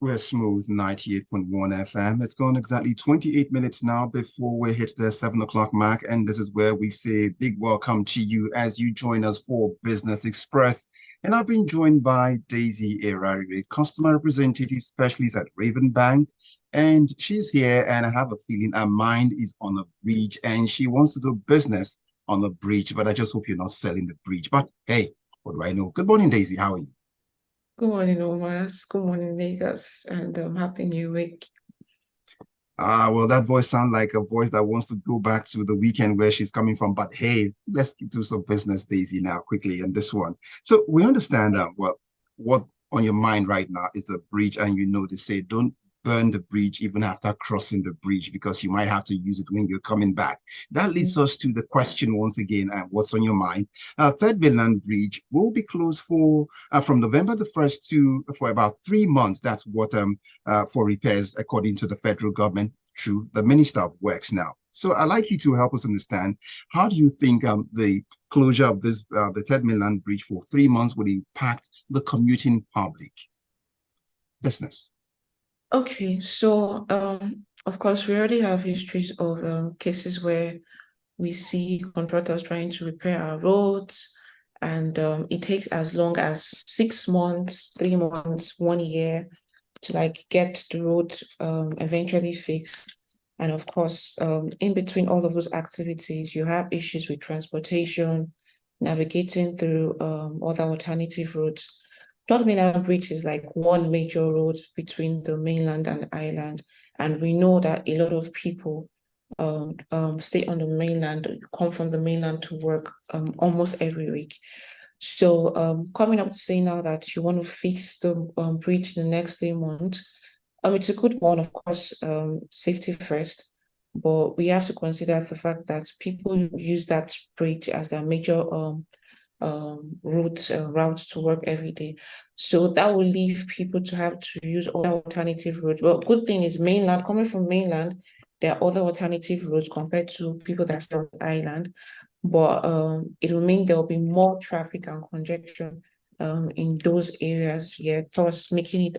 We're smooth 98.1 FM. It's gone exactly 28 minutes now before we hit the 7 o'clock mark. And this is where we say big welcome to you as you join us for Business Express. And I've been joined by Daisy Erharhire, customer representative specialist at Raven Bank. And she's here, and I have a feeling her mind is on a bridge and she wants to do business on a bridge. But I just hope you're not selling the bridge. But hey, what do I know? Good morning, Daisy. How are you? Good morning, Omas. Good morning, Lagos, and Happy New Week. Well, that voice sounds like a voice that wants to go back to the weekend where she's coming from. But hey, let's do some business, Daisy, now quickly on this one. So we understand well, what on your mind right now is a bridge, and you know they say don't burn the bridge even after crossing the bridge because you might have to use it when you're coming back. That leads us to the question once again, what's on your mind? Third Mainland Bridge will be closed for from November the 1st to for about 3 months. That's what for repairs, according to the federal government, through the Minister of Works now. So I'd like you to help us understand how do you think the closure of this the Third Mainland Bridge for 3 months would impact the commuting public business? Okay, so of course, we already have histories of cases where we see contractors trying to repair our roads, and it takes as long as 6 months, 3 months, 1 year to like get the road eventually fixed. And of course, in between all of those activities, you have issues with transportation, navigating through other alternative routes. Third Mainland Bridge is like one major road between the mainland and island. And we know that a lot of people stay on the mainland, come from the mainland to work almost every week. So coming up to say now that you want to fix the bridge in the next 3 months, it's a good one, of course, safety first, but we have to consider the fact that people use that bridge as their major route to work every day. So that will leave people to have to use other alternative routes. Well, good thing is mainland, coming from mainland, there are other alternative routes compared to people that stay on the island. But it will mean there will be more traffic and congestion in those areas, yeah, thus making it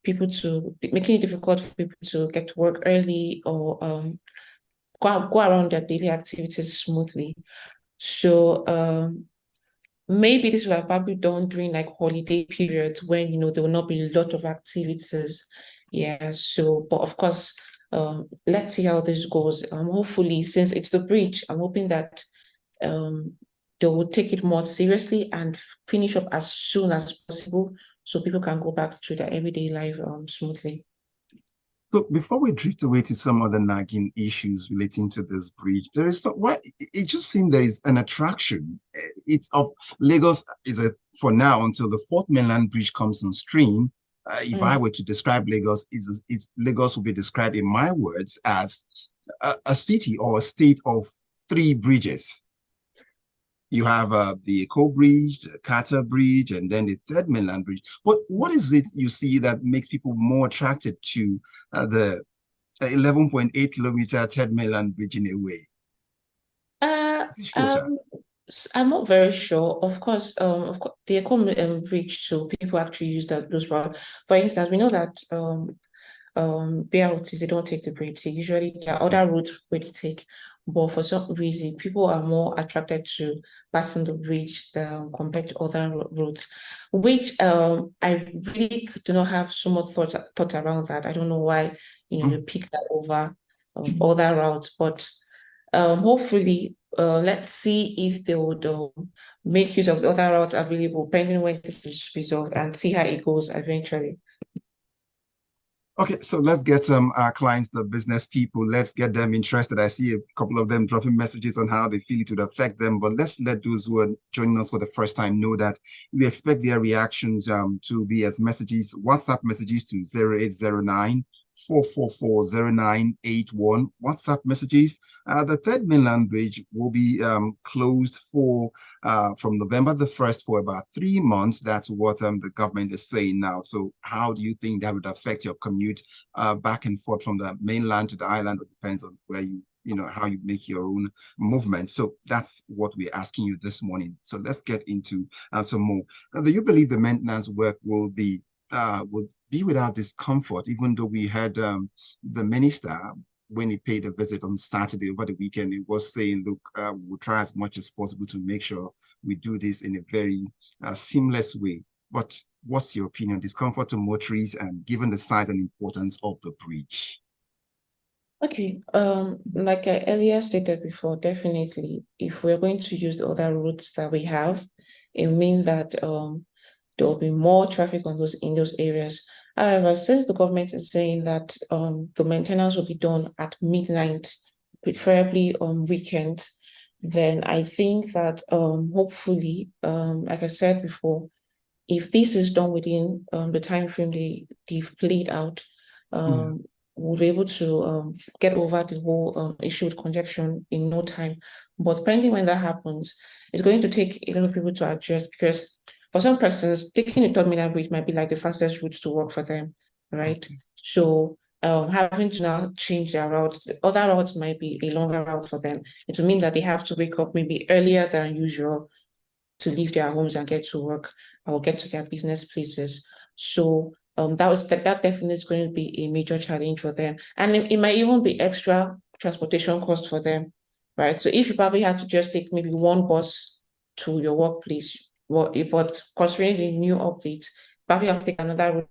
difficult for people to get to work early or go around their daily activities smoothly. So maybe this will have probably done during like holiday periods when there will not be a lot of activities. Yeah. So, but of course, let's see how this goes. Hopefully, since it's the bridge, I'm hoping that um they will take it more seriously and finish up as soon as possible so people can go back to their everyday life smoothly. So before we drift away to some other nagging issues relating to this bridge, there is some, why it just seems there is an attraction. It's of Lagos is a for now until the fourth mainland bridge comes on stream. If I Mm. were to describe Lagos, it's Lagos will be described in my words as a city or a state of three bridges. You have the Eco Bridge, the Carter Bridge, and then the Third Mainland Bridge. But what is it you see that makes people more attracted to the 11.8 kilometer Third Mainland Bridge in a way? Uh, Is it shorter? um, I'm not very sure. Of course, the Eco Bridge, so people actually use that those route. For instance, we know that BRTs, they don't take the bridge. They usually there are other routes where they take, but for some reason, people are more attracted to passing the bridge compared to other routes, which I really do not have so much thought around that. I don't know why Mm. they pick that over other routes, but hopefully let's see if they would make use of the other routes available pending when this is resolved and see how it goes eventually. Okay, so let's get our clients, the business people, let's get them interested. I see a couple of them dropping messages on how they feel it would affect them, but let's let those who are joining us for the first time know that we expect their reactions to be as messages, WhatsApp messages to 0809 4440981 WhatsApp messages. The Third Mainland Bridge will be closed for from November the 1st for about 3 months. That's what the government is saying now. So how do you think that would affect your commute back and forth from the mainland to the island? It depends on where how you make your own movement. So that's what we're asking you this morning. So let's get into some more. Now, do you believe the maintenance work will be would be without discomfort, even though we had the minister when he paid a visit on Saturday over the weekend, he was saying, look, we'll try as much as possible to make sure we do this in a very seamless way. But what's your opinion? Discomfort to motorists and given the size and importance of the bridge? Okay, like I earlier stated before, definitely, if we're going to use the other routes that we have, it means that there will be more traffic on those in those areas. However, since the government is saying that the maintenance will be done at midnight, preferably on weekends, then I think that hopefully, like I said before, if this is done within the time frame they've played out, Yeah. we'll be able to get over the whole issue with congestion in no time. But depending when that happens, it's going to take a lot of people to adjust because for some persons, taking the terminal bridge might be like the fastest route to work for them, right? Okay. So having to now change their routes, other routes might be a longer route for them. It will mean that they have to wake up maybe earlier than usual to leave their homes and get to work or get to their business places. So that definitely is going to be a major challenge for them. And it might even be extra transportation cost for them, right? So if you probably had to just take maybe one bus to your workplace, well, but considering the new update, probably have to take another route.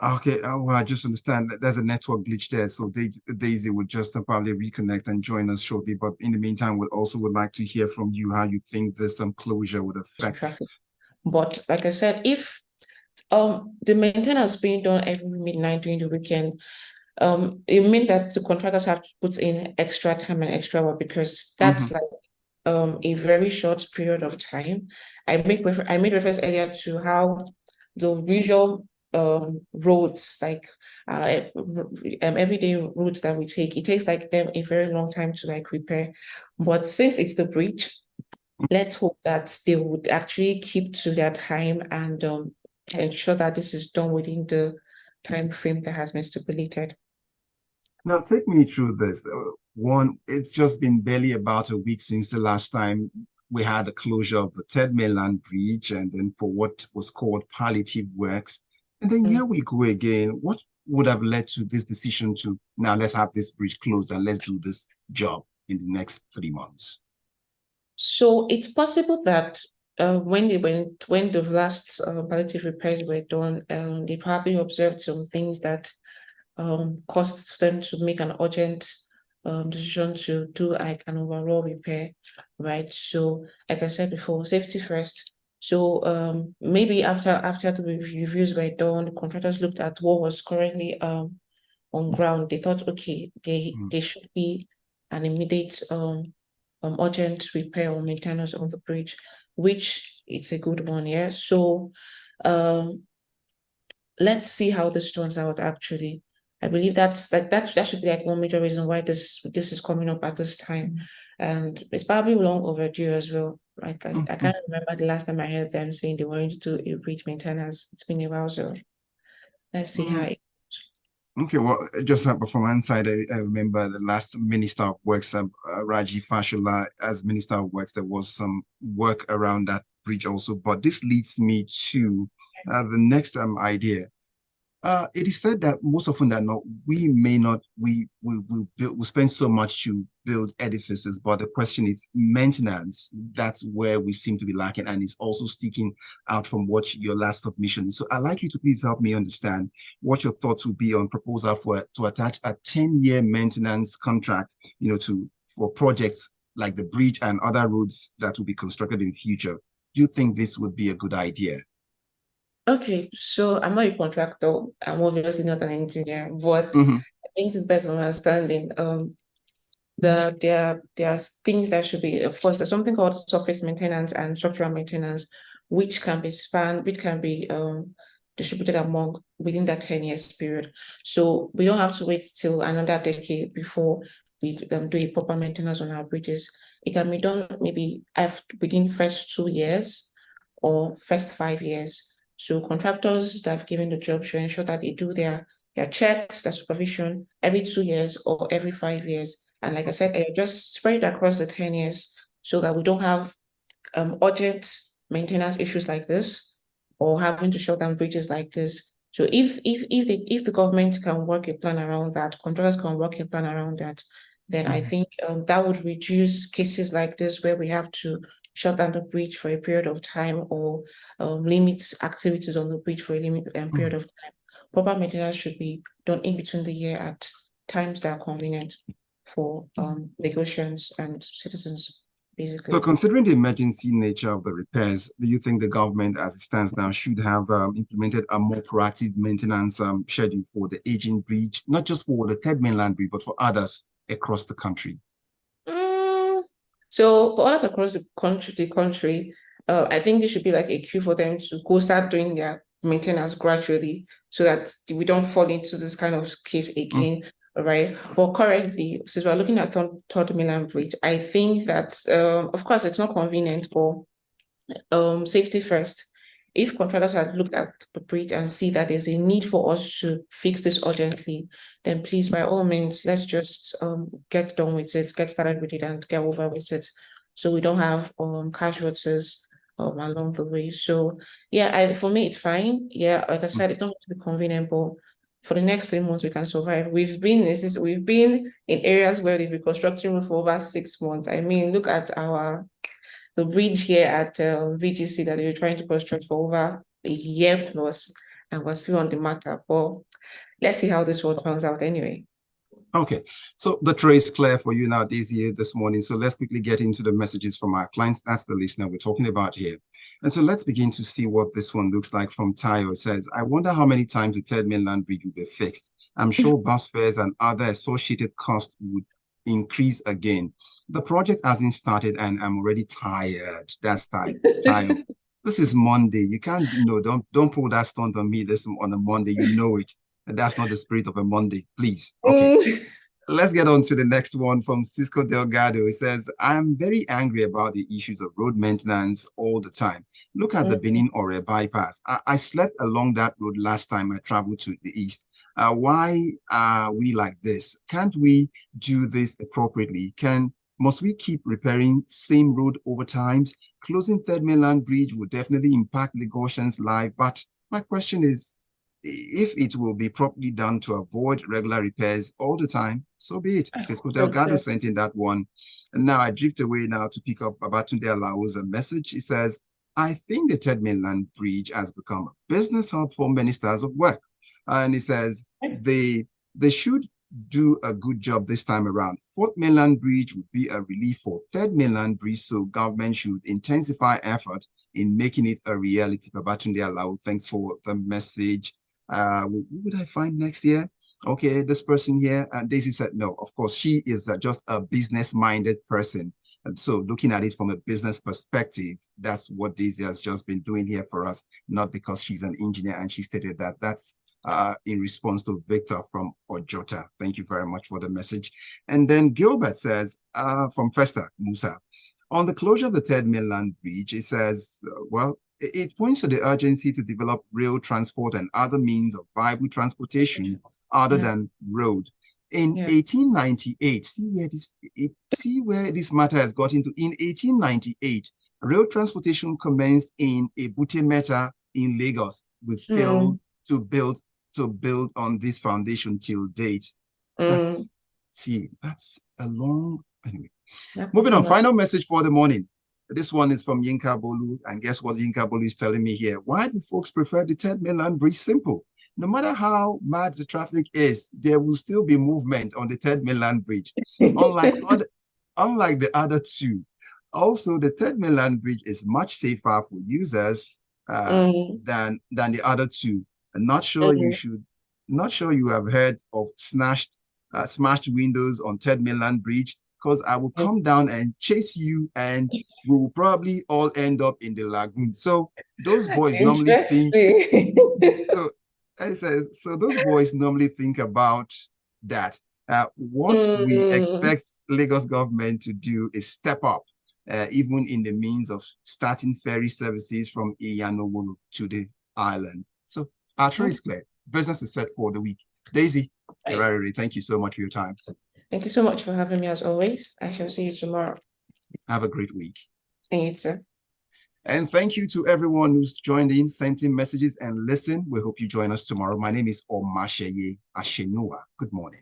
Okay, well, I just understand that there's a network glitch there, so Daisy would just probably reconnect and join us shortly. But in the meantime, we also would like to hear from you how you think this closure would affect. Traffic. But like I said, if the maintenance being done every midnight during the weekend, it means that the contractors have to put in extra time and extra work because Mhm. that's like a very short period of time. I made reference earlier to how the usual roads like everyday routes that we take, it takes like them a very long time to like repair. But since it's the bridge, let's hope that they would actually keep to their time and ensure that this is done within the time frame that has been stipulated. Now, take me through this. One, it's just been barely about a week since the last time we had the closure of the third mainland bridge and then for what was called palliative works. And then Mm. here we go again. What would have led to this decision to now let's have this bridge closed and let's do this job in the next 3 months? So it's possible that when the last palliative repairs were done, they probably observed some things that caused them to make an urgent decision to do like an overall repair, right? So, like I said before, safety first. So maybe after the reviews were done, the contractors looked at what was currently on ground. They thought, okay, Mm. they should be an immediate urgent repair or maintenance on the bridge, which it's a good one, yeah. So um let's see how this turns out actually. I believe that should be like one major reason why this is coming up at this time. And it's probably long overdue as well. Like I Mhm. can't remember the last time I heard them saying they wanted to do a bridge maintenance. It's been a while, so let's see how Mm. it Okay, well, just from one side, I remember the last Minister of Works, Raji Fashola, as Minister of Works, there was some work around that bridge also. But this leads me to the next idea. It is said that most often than not, we may not, we spend so much to build edifices, but the question is maintenance. That's where we seem to be lacking, and it's also sticking out from what your last submission is. So I'd like you to please help me understand what your thoughts would be on proposal for to attach a 10-year maintenance contract, for projects like the bridge and other roads that will be constructed in the future. Do you think this would be a good idea? Okay, so I'm not a contractor. I'm obviously not an engineer, but Mhm. I think to the best of my understanding, there are things that should be, of course, there's something called surface maintenance and structural maintenance, which can be distributed among within that 10 years period. So we don't have to wait till another decade before we do a proper maintenance on our bridges. It can be done maybe within first 2 years or first 5 years. So contractors that have given the job should ensure that they do their checks, their supervision every 2 years or every 5 years. And like I said, just spread it across the 10 years so that we don't have urgent maintenance issues like this, or having to shut down bridges like this. So if the government can work a plan around that, contractors can work a plan around that, then I think that would reduce cases like this where we have to shut down the bridge for a period of time, or limit activities on the bridge for a period of time. Proper maintenance should be done in between the year at times that are convenient for Lagosians and citizens, basically. So considering the emergency nature of the repairs, do you think the government, as it stands now, should have implemented a more proactive maintenance schedule for the aging bridge, not just for the third mainland bridge, but for others across the country? So for others across the country, I think there should be like a queue for them to go start doing their maintenance gradually, so that we don't fall into this kind of case again. Right. But currently, since we're looking at third mainland bridge, I think that of course it's not convenient, but safety first. If contractors had looked at the bridge and see that there's a need for us to fix this urgently, then please, by all means, let's just get done with it, get started with it, and get over with it, so we don't have casualties along the way. So yeah, for me it's fine. Yeah, like I said, it's not going to be convenient, but for the next 3 months we can survive. We've been in areas where they've been constructing for over 6 months. I mean, look at the bridge here at VGC that they were trying to construct for over a year plus, and we're still on the matter. But let's see how this one turns out anyway. Okay, so the tray is clear for you now, Daisy, this morning. So let's quickly get into the messages from our clients. That's the listener we're talking about here. And so let's begin to see what this one looks like from Tayo. It says, I wonder how many times the third mainland bridge will be fixed. I'm sure bus fares and other associated costs would increase again. The project hasn't started and I'm already tired. That's Tayo. This is Monday. You can't, don't pull that stunt on me on a Monday. You know it. That's not the spirit of a Monday, please. Okay. Let's get on to the next one from Cisco Delgado. It says, I'm very angry about the issues of road maintenance all the time. Look at the Benin Ore bypass. I slept along that road last time I traveled to the east. Why are we like this? Can't we do this appropriately? Must we keep repairing same road over time? Closing Third Mainland Bridge will definitely impact Lagosians' life, but my question is, if it will be properly done to avoid regular repairs all the time, so be it. Cisco Delgado sent in that one. And now I drift away now to pick up Babatunde Alao's message. He says, I think the Third Mainland Bridge has become a business hub for many styles of work. And he says they should do a good job this time around. Fourth Mainland Bridge would be a relief for Third Mainland Bridge, so government should intensify effort in making it a reality. Babatunde Alao, thanks for the message. Who would I find next year? Okay, this person here. And Daisy said, no, of course, she is just a business-minded person. And so looking at it from a business perspective, that's what Daisy has just been doing here for us, not because she's an engineer. And she stated that that's in response to Victor from Ojota. Thank you very much for the message. And then Gilbert says, from Festa Musa, on the closure of the Third Mainland Bridge, it says, well, it points to the urgency to develop rail transport and other means of viable transportation other than road. In 1898, see where this matter has got into. In 1898, rail transportation commenced in Ebute Metta in Lagos. We failed to build on this foundation till date. That's a long anyway. Moving on, final message for the morning. This one is from Yinka Bolu, and guess what Yinka Bolu is telling me here? Why do folks prefer the Third Mainland Bridge? Simple. No matter how mad the traffic is, there will still be movement on the Third Mainland Bridge, unlike the other two. Also, the Third Mainland Bridge is much safer for users than the other two. I'm not sure you have heard of smashed windows on Third Mainland Bridge, because I will come down and chase you and we will probably all end up in the lagoon. So those boys normally think so those boys normally think about that. What we expect Lagos government to do is step up, even in the means of starting ferry services from Iyanowolo to the island. So our trade is clear. Business is set for the week. Daisy, Erharhire, thank you so much for your time. Thank you so much for having me as always. I shall see you tomorrow. Have a great week. And you too. And thank you to everyone who's joined in, sent in messages and listened. We hope you join us tomorrow. My name is Omatseye Atsenuwa. Good morning.